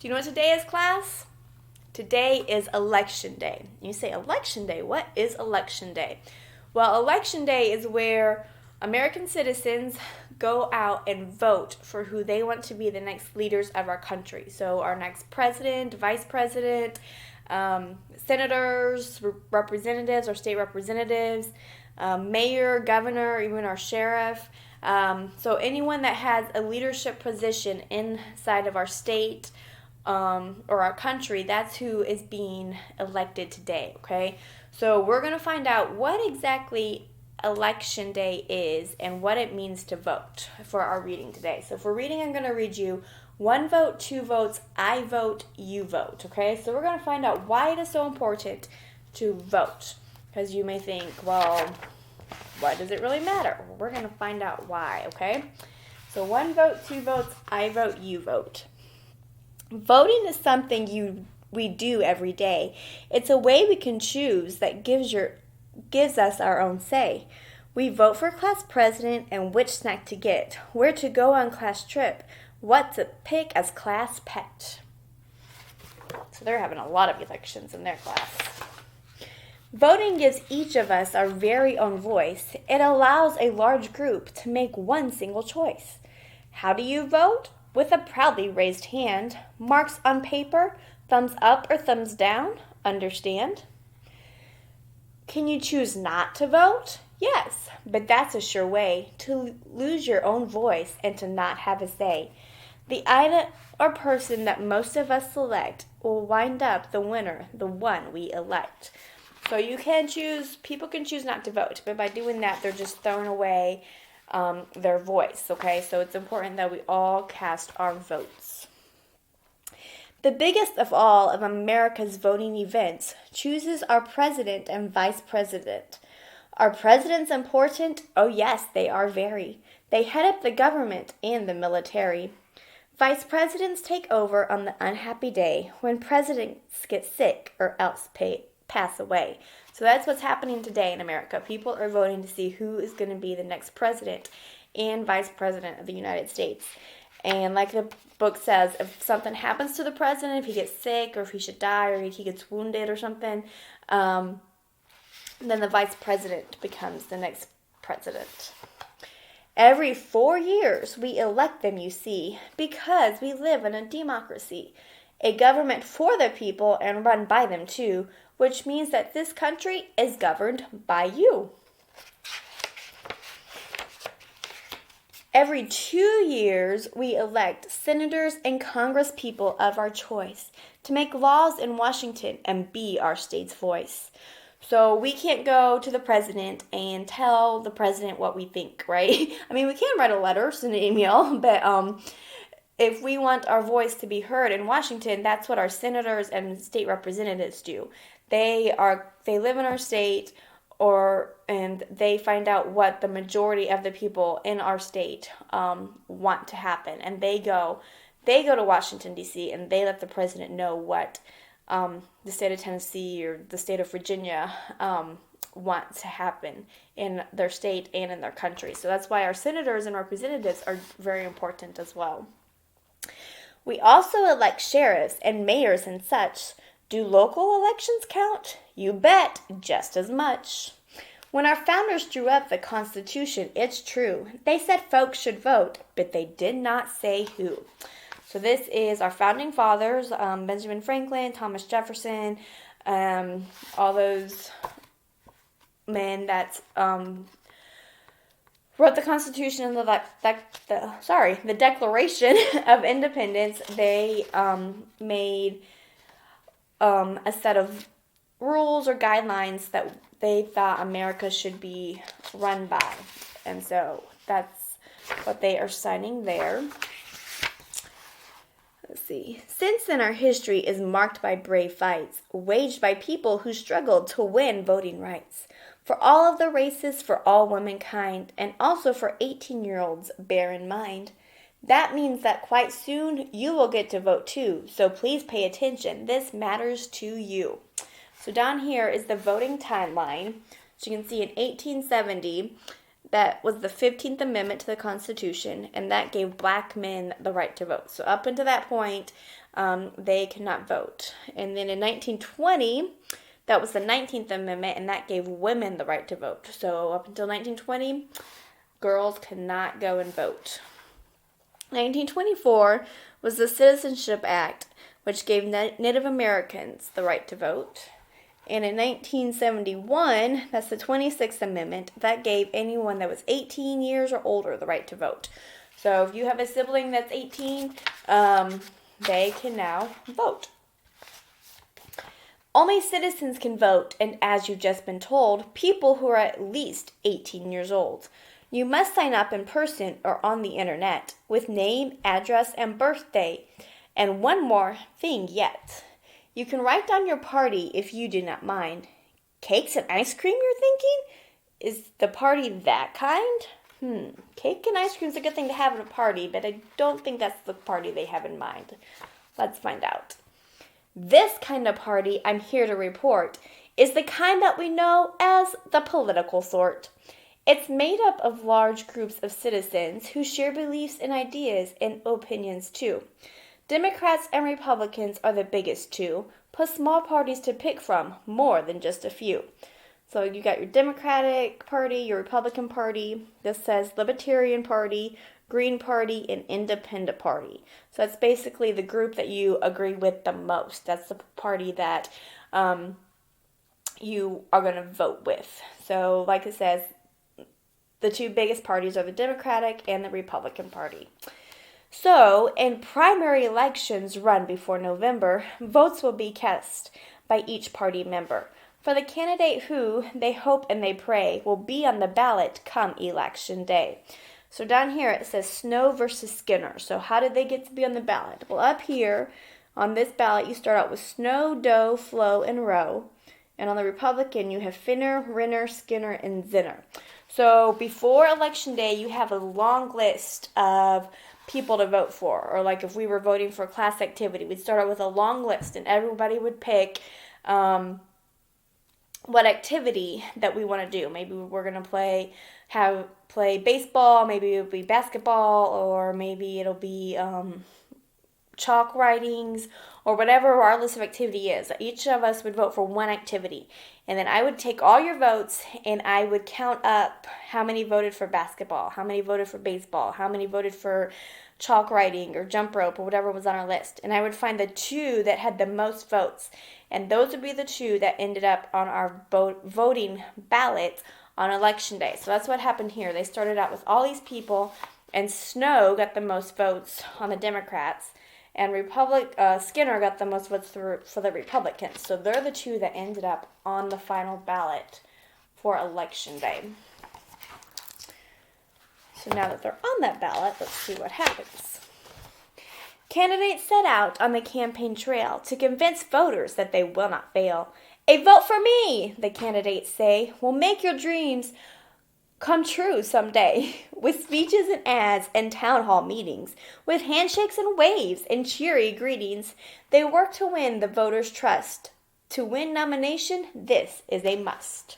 Do you know what today is, class? Today is election day. You say election day. What is election day? Well, election day is where American citizens go out and vote for who they want to be the next leaders of our country. So our next president, vice president, senators, representatives, our state representatives, mayor, governor, even our sheriff. So anyone that has a leadership position inside of our state or our country, that's who is being elected today, okay? So we're going to find out what exactly election day is and what it means to vote for our reading today. So for reading, I'm going to read you 1 vote, 2 votes, I vote, you vote, okay? So we're going to find out why it is so important to vote. Because you may think, well, why does it really matter? Well, we're going to find out why, okay? So 1 vote, 2 votes, I vote, you vote. Voting is something we do every day. It's a way we can choose that gives us our own say. We vote for class president and which snack to get, where to go on class trip, what to pick as class pet. So they're having a lot of elections in their class. Voting gives each of us our very own voice. It allows a large group to make one single choice. How do you vote? With a proudly raised hand, marks on paper, thumbs up or thumbs down, understand? Can you choose not to vote? Yes, but that's a sure way to lose your own voice and to not have a say. The item or person that most of us select will wind up the winner, the one we elect. So people can choose not to vote, but by doing that, they're just throwing away their voice, okay? So it's important that we all cast our votes. The biggest of all of America's voting events chooses our president and vice president. Are presidents important? Oh yes, they are very. They head up the government and the military. Vice presidents take over on the unhappy day when presidents get sick or else pass away. So that's what's happening today in America. People are voting to see who is going to be the next president and vice president of the United States. And like the book says, if something happens to the president, if he gets sick or if he should die or he gets wounded or something, then the vice president becomes the next president. Every 4 years, we elect them, you see, because we live in a democracy, a government for the people and run by them too, which means that this country is governed by you. Every 2 years, we elect senators and congresspeople of our choice to make laws in Washington and be our state's voice. So we can't go to the president and tell the president what we think, right? I mean, we can write a letter, send an email, but if we want our voice to be heard in Washington, that's what our senators and state representatives do. They live in our state, and they find out what the majority of the people in our state want to happen, and they go to Washington D.C. and they let the president know what the state of Tennessee or the state of Virginia want to happen in their state and in their country. So that's why our senators and representatives are very important as well. We also elect sheriffs and mayors and such. Do local elections count? You bet, just as much. When our founders drew up the Constitution, it's true. They said folks should vote, but they did not say who. So this is our founding fathers, Benjamin Franklin, Thomas Jefferson, all those men that wrote the Constitution and the Declaration of Independence. They made a set of rules or guidelines that they thought America should be run by. And so that's what they are signing there. Let's see. Since then, our history is marked by brave fights, waged by people who struggled to win voting rights. For all of the races, for all womankind, and also for 18-year-olds, bear in mind. That means that quite soon you will get to vote too, so please pay attention. This matters to you. So down here is the voting timeline. So you can see in 1870, that was the 15th Amendment to the Constitution, and that gave black men the right to vote. So up until that point, they could not vote. And then in 1920, that was the 19th Amendment, and that gave women the right to vote. So up until 1920, girls could not go and vote. 1924 was the Citizenship Act, which gave Native Americans the right to vote. And in 1971, that's the 26th Amendment, that gave anyone that was 18 years or older the right to vote. So if you have a sibling that's 18, they can now vote. Only citizens can vote, and as you've just been told, people who are at least 18 years old. You must sign up in person or on the internet with name, address, and birthday. And one more thing yet. You can write down your party if you do not mind. Cakes and ice cream, you're thinking? Is the party that kind? Cake and ice cream is a good thing to have at a party, but I don't think that's the party they have in mind. Let's find out. This kind of party I'm here to report is the kind that we know as the political sort. It's made up of large groups of citizens who share beliefs and ideas and opinions too. Democrats and Republicans are the biggest two, plus small parties to pick from, more than just a few. So you got your Democratic Party, your Republican Party. This says Libertarian Party, Green Party, and Independent Party. So that's basically the group that you agree with the most. That's the party that you are going to vote with. So like it says, the two biggest parties are the Democratic and the Republican Party. So, in primary elections run before November, votes will be cast by each party member for the candidate who they hope and they pray will be on the ballot come election day. So down here it says Snow versus Skinner. So how did they get to be on the ballot? Well, up here on this ballot you start out with Snow, Doe, Flo, and Rowe. And on the Republican you have Finner, Renner, Skinner, and Zinner. So before election day you have a long list of people to vote for, or like if we were voting for a class activity, we'd start out with a long list and everybody would pick what activity that we want to do. Maybe we're going to play baseball, maybe it'll be basketball, or maybe it'll be chalk writings, or whatever our list of activity is. Each of us would vote for one activity. And then I would take all your votes and I would count up how many voted for basketball, how many voted for baseball, how many voted for chalk writing or jump rope or whatever was on our list. And I would find the two that had the most votes. And those would be the two that ended up on our voting ballot on election day. So that's what happened here. They started out with all these people, and Snow got the most votes on the Democrats. And Skinner got the most votes for the Republicans. So they're the two that ended up on the final ballot for election day. So now that they're on that ballot, let's see what happens. Candidates set out on the campaign trail to convince voters that they will not fail. A vote for me, the candidates say, will make your dreams come true someday. With speeches and ads and town hall meetings, with handshakes and waves and cheery greetings, they work to win the voters' trust. To win nomination, this is a must.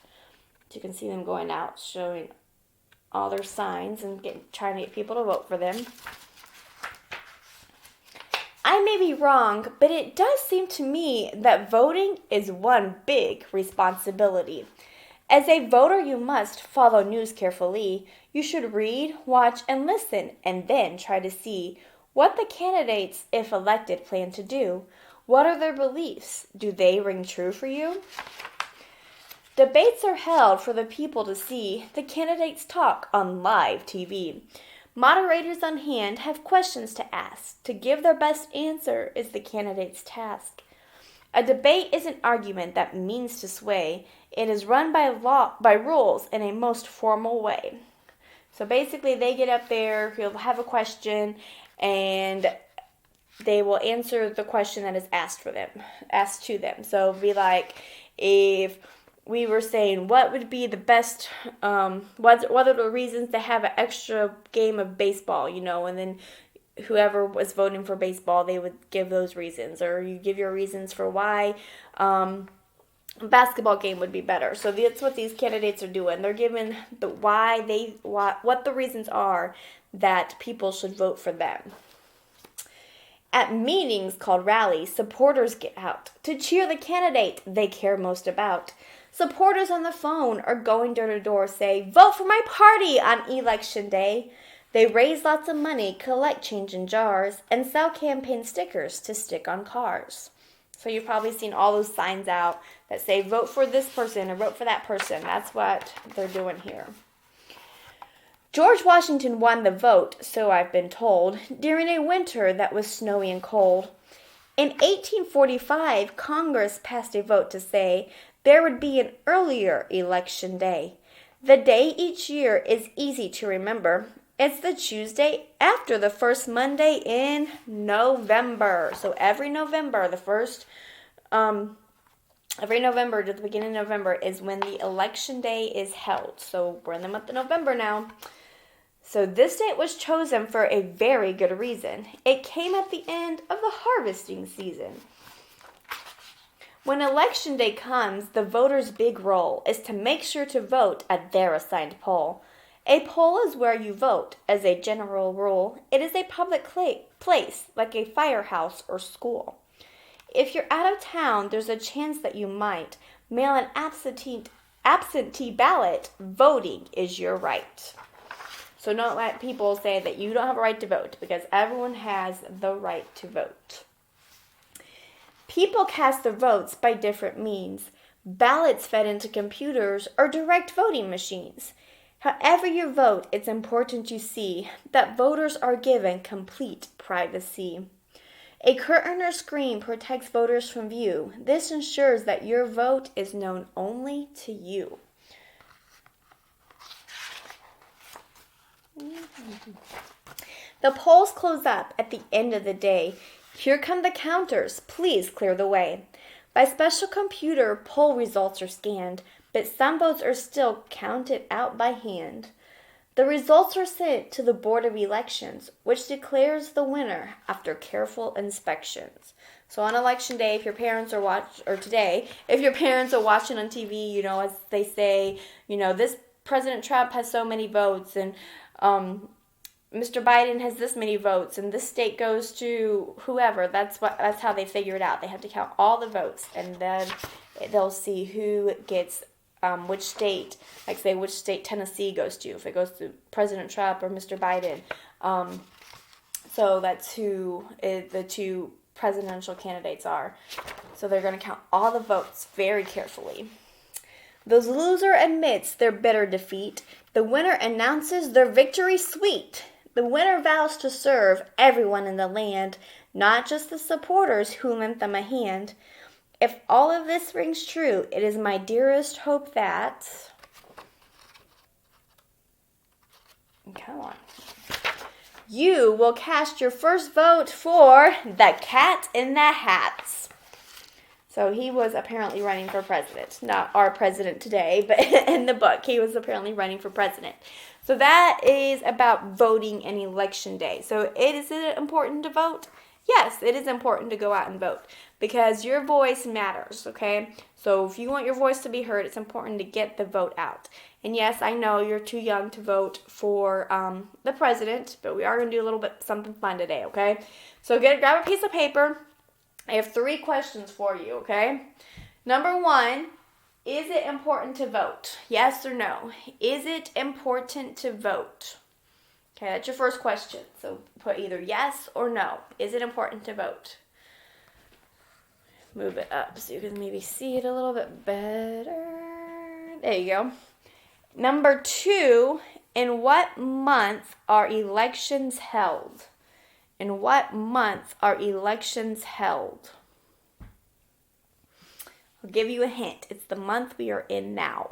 You can see them going out, showing all their signs and trying to get people to vote for them. I may be wrong, but it does seem to me that voting is one big responsibility. As a voter, you must follow news carefully. You should read, watch, and listen, and then try to see what the candidates, if elected, plan to do. What are their beliefs? Do they ring true for you? Debates are held for the people to see. The candidates talk on live TV. Moderators on hand have questions to ask. To give their best answer is the candidate's task. A debate is an argument that means to sway. It is run by rules in a most formal way. So basically they get up there, you'll have a question, and they will answer the question that is asked to them. So it'd be like, if we were saying, what would be the best, what are the reasons to have an extra game of baseball, and then whoever was voting for baseball, they would give those reasons, or you give your reasons for why A basketball game would be better. So that's what these candidates are doing. They're giving what the reasons are that people should vote for them. At meetings called rallies, supporters get out to cheer the candidate they care most about. Supporters on the phone are going door to door, say, "Vote for my party on election day." They raise lots of money, collect change in jars, and sell campaign stickers to stick on cars. So you've probably seen all those signs out that say, "Vote for this person" or "Vote for that person." That's what they're doing here. George Washington won the vote, so I've been told, during a winter that was snowy and cold. In 1845, Congress passed a vote to say there would be an earlier election day. The day each year is easy to remember. It's the Tuesday after the first Monday in November. So every November, at the beginning of November, is when the election day is held. So we're in the month of November now. So this date was chosen for a very good reason. It came at the end of the harvesting season. When election day comes, the voter's big role is to make sure to vote at their assigned poll. A poll is where you vote. As a general rule, it is a public place, like a firehouse or school. If you're out of town, there's a chance that you might mail an absentee ballot. Voting is your right. So don't let people say that you don't have a right to vote, because everyone has the right to vote. People cast their votes by different means. Ballots fed into computers or direct voting machines. However you vote, it's important you see that voters are given complete privacy. A curtain or screen protects voters from view. This ensures that your vote is known only to you. The polls close up at the end of the day. Here come the counters. Please clear the way. By special computer, poll results are scanned, but some votes are still counted out by hand. The results are sent to the Board of Elections, which declares the winner after careful inspections. So on election day, if your parents are if your parents are watching on TV, as they say, this President Trump has so many votes, and Mr. Biden has this many votes, and this state goes to whoever. That's how they figure it out. They have to count all the votes, and then they'll see who gets which state, like say which state Tennessee goes to, if it goes to President Trump or Mr. Biden. So that's who the two presidential candidates are. So they're going to count all the votes very carefully. The loser admits their bitter defeat. The winner announces their victory sweet. The winner vows to serve everyone in the land, not just the supporters who lent them a hand. If all of this rings true, it is my dearest hope that... Come on. You will cast your first vote for the Cat in the Hat. So he was apparently running for president. Not our president today, but in the book, he was apparently running for president. So that is about voting and election day. So is it important to vote? Yes, it is important to go out and vote, because your voice matters, okay? So if you want your voice to be heard, it's important to get the vote out. And yes, I know you're too young to vote for the president, but we are going to do a little bit something fun today, okay? So grab a piece of paper. I have 3 questions for you, okay? Number 1, is it important to vote? Yes or no? Is it important to vote? Okay, that's your first question. So put either yes or no. Is it important to vote? Move it up so you can maybe see it a little bit better. There you go. Number 2, in what month are elections held? In what month are elections held? I'll give you a hint. It's the month we are in now.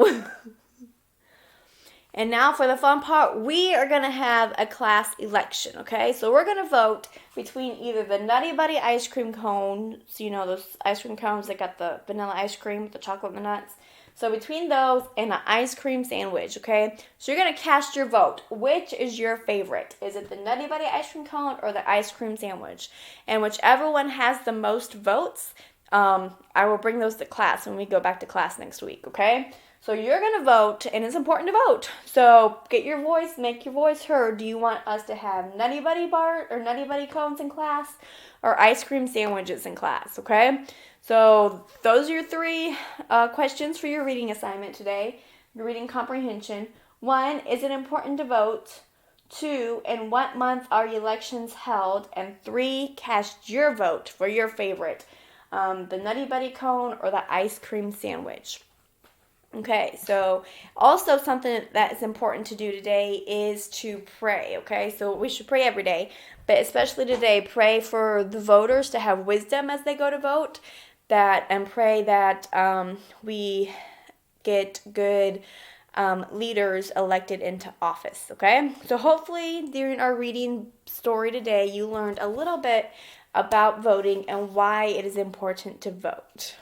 And now for the fun part, we are going to have a class election, okay? So we're going to vote between either the Nutty Buddy ice cream cones, those ice cream cones that got the vanilla ice cream with the chocolate and the nuts. So between those and an ice cream sandwich, okay? So you're going to cast your vote. Which is your favorite? Is it the Nutty Buddy ice cream cone or the ice cream sandwich? And whichever one has the most votes, I will bring those to class when we go back to class next week, okay? So you're going to vote, and it's important to vote. So get your voice, make your voice heard. Do you want us to have Nutty Buddy bar or Nutty Buddy cones in class or ice cream sandwiches in class, okay? So those are your three questions for your reading assignment today, your reading comprehension. 1, is it important to vote? 2, in what month are elections held? And 3, cast your vote for your favorite, the Nutty Buddy cone or the ice cream sandwich. Okay, so also something that is important to do today is to pray, okay? So we should pray every day, but especially today, pray for the voters to have wisdom as they go to vote, and pray that we get good leaders elected into office, okay? So hopefully during our reading story today, you learned a little bit about voting and why it is important to vote.